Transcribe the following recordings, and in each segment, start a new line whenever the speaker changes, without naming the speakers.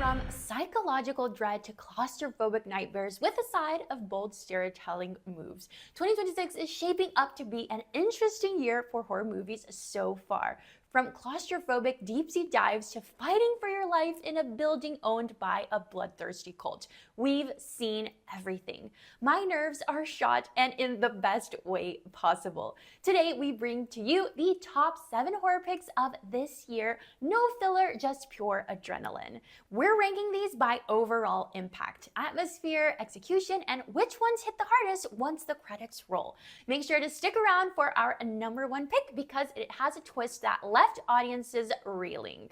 From psychological dread to claustrophobic nightmares with a side of bold storytelling moves, 2026 is shaping up to be an interesting year for horror movies so far. From claustrophobic deep-sea dives to fighting for your life in a building owned by a bloodthirsty cult, we've seen everything. My nerves are shot, and in the best way possible. Today, we bring to you the top 7 horror picks of this year. No filler, just pure adrenaline. We're ranking these by overall impact, atmosphere, execution, and which ones hit the hardest once the credits roll. Make sure to stick around for our number 1 pick because it has a twist that left audiences reeling.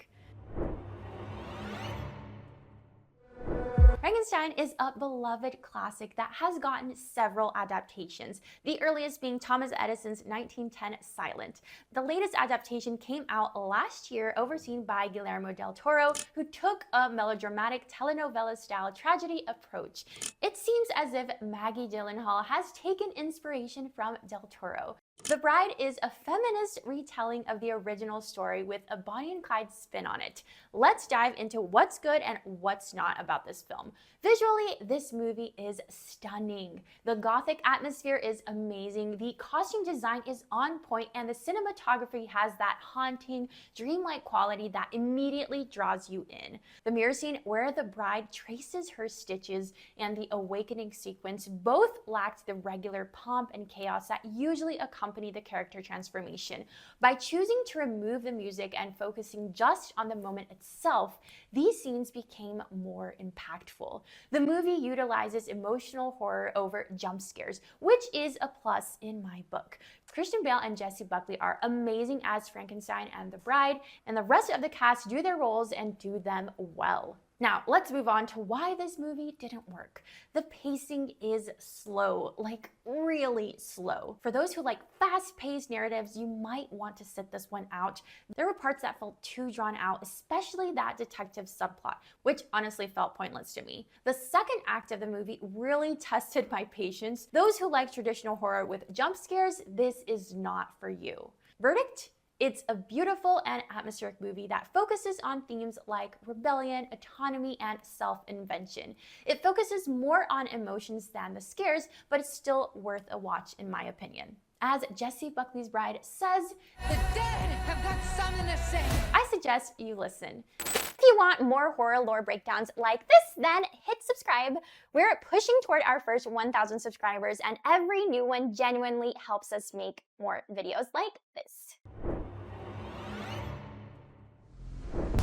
Frankenstein is a beloved classic that has gotten several adaptations, the earliest being Thomas Edison's 1910 Silent. The latest adaptation came out last year, overseen by Guillermo del Toro, who took a melodramatic telenovela-style tragedy approach. It seems as if Maggie Gyllenhaal has taken inspiration from del Toro. The Bride is a feminist retelling of the original story with a Bonnie and Clyde spin on it. Let's dive into what's good and what's not about this film. Visually, this movie is stunning. The gothic atmosphere is amazing, the costume design is on point, and the cinematography has that haunting, dreamlike quality that immediately draws you in. The mirror scene where the bride traces her stitches and the awakening sequence both lacked the regular pomp and chaos that usually accompany the character transformation. By choosing to remove the music and focusing just on the moment itself, these scenes became more impactful. The movie utilizes emotional horror over jump scares, which is a plus in my book. Christian Bale and Jessie Buckley are amazing as Frankenstein and the Bride, and the rest of the cast do their roles and do them well. Now, let's move on to why this movie didn't work. The pacing is slow, like really slow. For those who like fast-paced narratives, you might want to sit this one out. There were parts that felt too drawn out, especially that detective subplot, which honestly felt pointless to me. The second act of the movie really tested my patience. Those who like traditional horror with jump scares, this is not for you. Verdict? It's a beautiful and atmospheric movie that focuses on themes like rebellion, autonomy, and self-invention. It focuses more on emotions than the scares, but it's still worth a watch in my opinion. As Jessie Buckley's Bride says,
"The dead have got something to say."
I suggest you listen.
If you want more horror lore breakdowns like this, then hit subscribe. We're pushing toward our first 1,000 subscribers, and every new one genuinely helps us make more videos like this.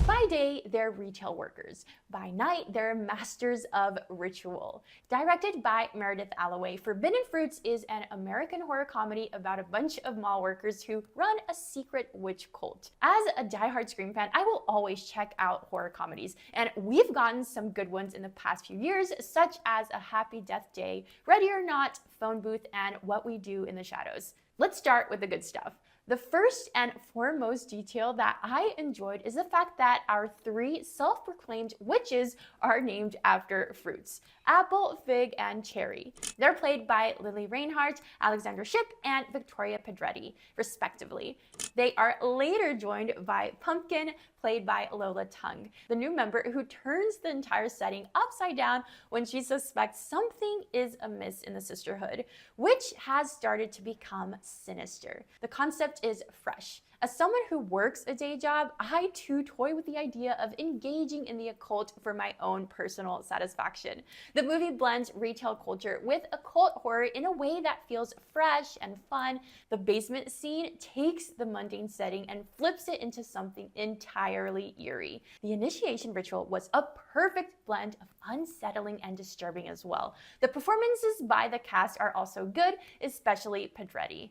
By day, they're retail workers. By night, they're masters of ritual. Directed by Meredith Allaway, Forbidden Fruits is an American horror comedy about a bunch of mall workers who run a secret witch cult. As a diehard Scream fan, I will always check out horror comedies, and we've gotten some good ones in the past few years, such as A Happy Death Day, Ready or Not, Phone Booth, and What We Do in the Shadows. Let's start with the good stuff. The first and foremost detail that I enjoyed is the fact that our 3 self-proclaimed witches are named after fruits: apple, fig, and cherry. They're played by Lily Reinhardt, Alexandra Shipp, and Victoria Pedretti, respectively. They are later joined by Pumpkin, played by Lola Tung, the new member who turns the entire setting upside down when she suspects something is amiss in the sisterhood, which has started to become sinister. The concept is fresh. As someone who works a day job, I too toy with the idea of engaging in the occult for my own personal satisfaction. The movie blends retail culture with occult horror in a way that feels fresh and fun. The basement scene takes the mundane setting and flips it into something entirely eerie. The initiation ritual was a perfect blend of unsettling and disturbing as well. The performances by the cast are also good, especially Pedretti.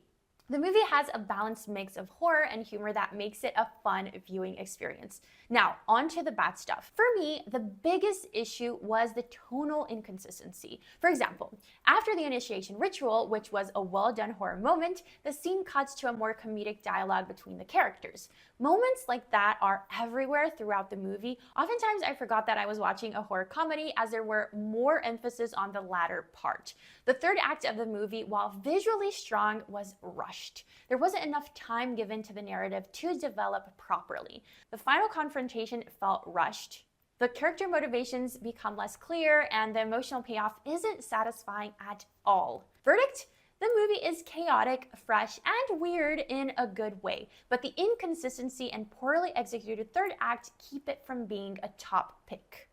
The movie has a balanced mix of horror and humor that makes it a fun viewing experience. Now, on to the bad stuff. For me, the biggest issue was the tonal inconsistency. For example, after the initiation ritual, which was a well-done horror moment, the scene cuts to a more comedic dialogue between the characters. Moments like that are everywhere throughout the movie. Oftentimes, I forgot that I was watching a horror comedy as there were more emphasis on the latter part. The third act of the movie, while visually strong, was rushed. There wasn't enough time given to the narrative to develop properly. The final confrontation felt rushed. The character motivations become less clear, and the emotional payoff isn't satisfying at all. Verdict? The movie is chaotic, fresh, and weird in a good way, but the inconsistency and poorly executed third act keep it from being a top pick.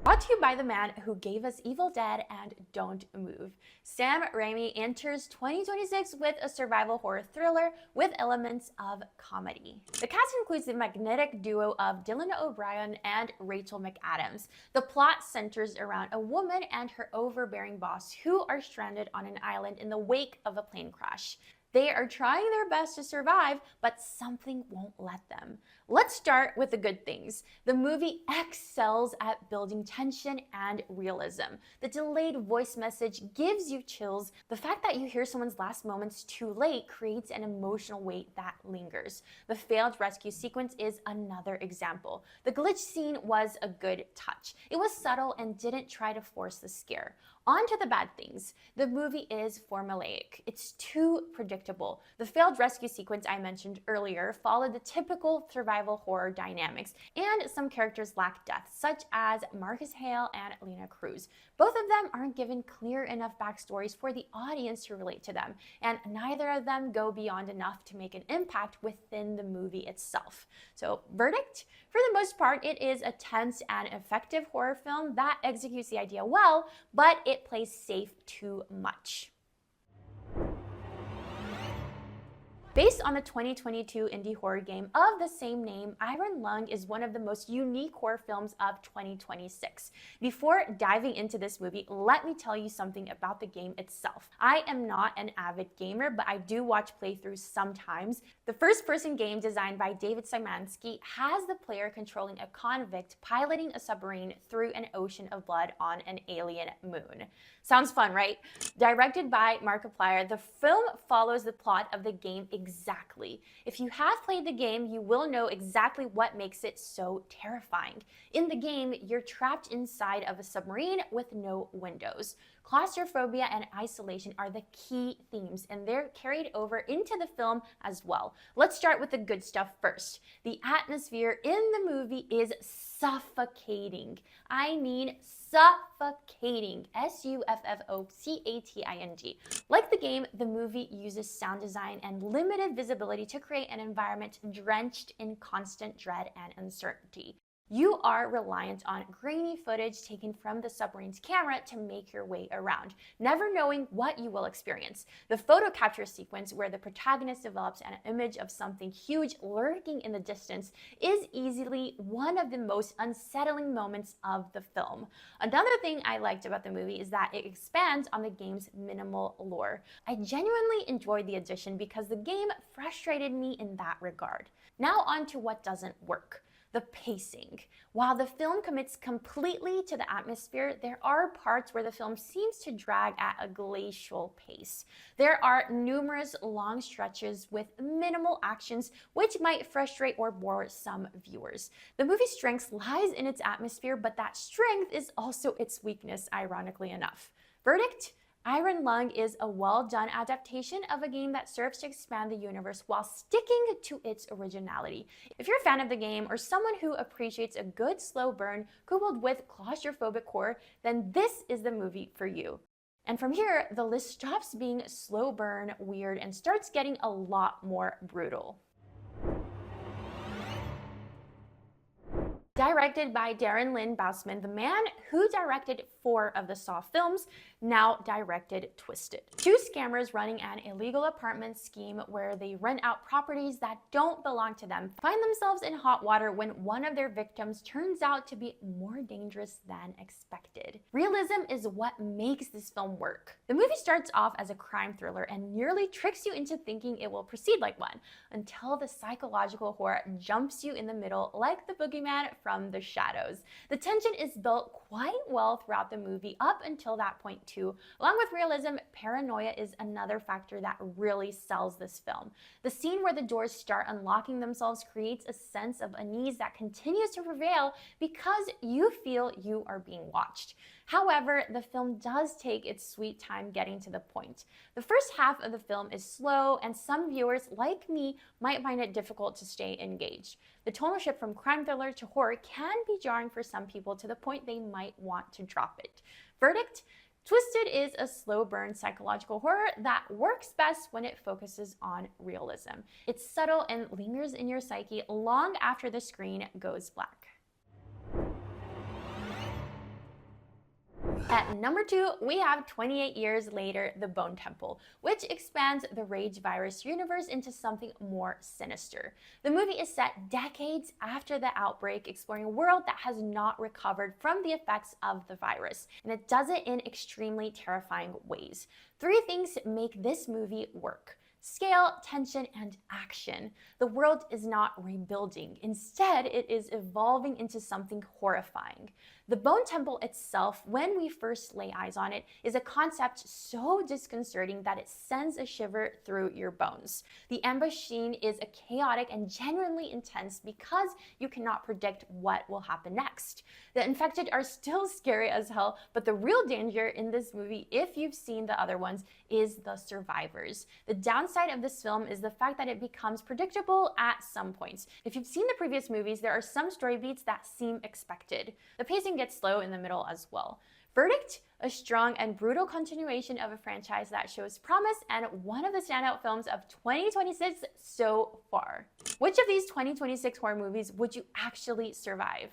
Brought to you by the man who gave us Evil Dead and Don't Move. Sam Raimi enters 2026 with a survival horror thriller with elements of comedy. The cast includes the magnetic duo of Dylan O'Brien and Rachel McAdams. The plot centers around a woman and her overbearing boss who are stranded on an island in the wake of a plane crash. They are trying their best to survive, but something won't let them. Let's start with the good things. The movie excels at building tension and realism. The delayed voice message gives you chills. The fact that you hear someone's last moments too late creates an emotional weight that lingers. The failed rescue sequence is another example. The glitch scene was a good touch. It was subtle and didn't try to force the scare. On to the bad things. The movie is formulaic. It's too predictable. The failed rescue sequence I mentioned earlier followed the typical survival horror dynamics, and some characters lack depth, such as Marcus Hale and Lena Cruz. Both of them aren't given clear enough backstories for the audience to relate to them, and neither of them go beyond enough to make an impact within the movie itself. So, verdict? For the most part, it is a tense and effective horror film that executes the idea well, but it plays safe too much. Based on the 2022 indie horror game of the same name, Iron Lung is one of the most unique horror films of 2026. Before diving into this movie, let me tell you something about the game itself. I am not an avid gamer, but I do watch playthroughs sometimes. The first-person game designed by David Szymanski has the player controlling a convict piloting a submarine through an ocean of blood on an alien moon. Sounds fun, right? Directed by Markiplier, the film follows the plot of the game exactly. If you have played the game, you will know exactly what makes it so terrifying. In the game, you're trapped inside of a submarine with no windows. Claustrophobia and isolation are the key themes, and they're carried over into the film as well. Let's start with the good stuff first. The atmosphere in the movie is suffocating. I mean suffocating. S-U-F-F-O-C-A-T-I-N-G. Like the game, the movie uses sound design and limited visibility to create an environment drenched in constant dread and uncertainty. You are reliant on grainy footage taken from the submarine's camera to make your way around, never knowing what you will experience. The photo capture sequence, where the protagonist develops an image of something huge lurking in the distance, is easily one of the most unsettling moments of the film. Another thing I liked about the movie is that it expands on the game's minimal lore. I genuinely enjoyed the addition because the game frustrated me in that regard. Now on to what doesn't work. The pacing. While the film commits completely to the atmosphere, there are parts where the film seems to drag at a glacial pace. There are numerous long stretches with minimal actions, which might frustrate or bore some viewers. The movie's strength lies in its atmosphere, but that strength is also its weakness, ironically enough. Verdict? Iron Lung is a well-done adaptation of a game that serves to expand the universe while sticking to its originality. If you're a fan of the game or someone who appreciates a good slow burn coupled with claustrophobic horror, then this is the movie for you. And from here, the list stops being slow burn, weird, and starts getting a lot more brutal. Directed by Darren Lynn Bousman, the man who directed 4 of the Saw films, now directed Twisted. 2 scammers running an illegal apartment scheme where they rent out properties that don't belong to them find themselves in hot water when one of their victims turns out to be more dangerous than expected. Realism is what makes this film work. The movie starts off as a crime thriller and nearly tricks you into thinking it will proceed like one, until the psychological horror jumps you in the middle like the boogeyman from the shadows. The tension is built quite well throughout the movie up until that point too. Along with realism, paranoia is another factor that really sells this film. The scene where the doors start unlocking themselves creates a sense of unease that continues to prevail because you feel you are being watched. However, the film does take its sweet time getting to the point. The first half of the film is slow, and some viewers, like me, might find it difficult to stay engaged. The tonal shift from crime thriller to horror can be jarring for some people to the point they might want to drop it. Verdict? Twisted is a slow burn psychological horror that works best when it focuses on realism. It's subtle and lingers in your psyche long after the screen goes black. At number 2, we have 28 years later, The Bone Temple, which expands the Rage virus universe into something more sinister. The movie is set decades after the outbreak, exploring a world that has not recovered from the effects of the virus, and it does it in extremely terrifying ways. 3 things make this movie work: scale, tension, and action. The world is not rebuilding. Instead, it is evolving into something horrifying. The Bone Temple itself, when we first lay eyes on it, is a concept so disconcerting that it sends a shiver through your bones. The ambush scene is a chaotic and genuinely intense because you cannot predict what will happen next. The infected are still scary as hell, but the real danger in this movie, if you've seen the other ones, is the survivors. The downside of this film is the fact that it becomes predictable at some points. If you've seen the previous movies, there are some story beats that seem expected. The pacing gets slow in the middle as well. Verdict? A strong and brutal continuation of a franchise that shows promise and one of the standout films of 2026 so far. Which of these 2026 horror movies would you actually survive?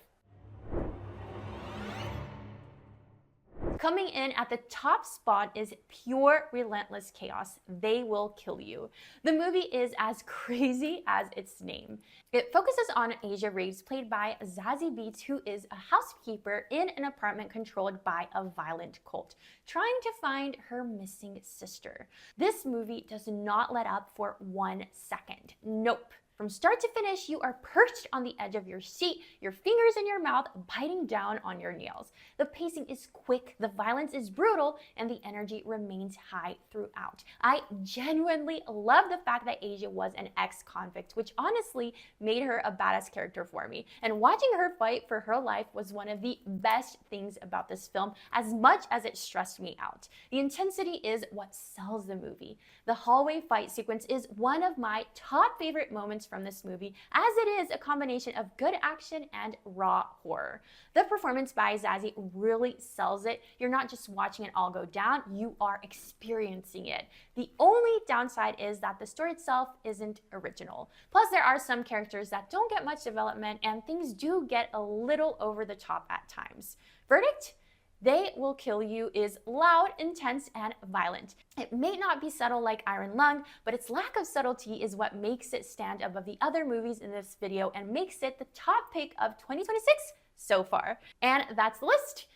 Coming in at the top spot is pure relentless chaos. They will kill you. The movie is as crazy as its name. It focuses on Asia Reeves, played by Zazie Beetz, who is a housekeeper in an apartment controlled by a violent cult, trying to find her missing sister. This movie does not let up for 1 second. Nope. From start to finish, you are perched on the edge of your seat, your fingers in your mouth, biting down on your nails. The pacing is quick, the violence is brutal, and the energy remains high throughout. I genuinely love the fact that Asia was an ex-convict, which honestly made her a badass character for me. And watching her fight for her life was one of the best things about this film, as much as it stressed me out. The intensity is what sells the movie. The hallway fight sequence is one of my top favorite moments from this movie, as it is a combination of good action and raw horror. The performance by Zazie really sells it. You're not just watching it all go down, you are experiencing it. The only downside is that the story itself isn't original. Plus, there are some characters that don't get much development, and things do get a little over the top at times. Verdict? They Will Kill You is loud, intense, and violent. It may not be subtle like Iron Lung, but its lack of subtlety is what makes it stand above the other movies in this video and makes it the top pick of 2026 so far. And that's the list.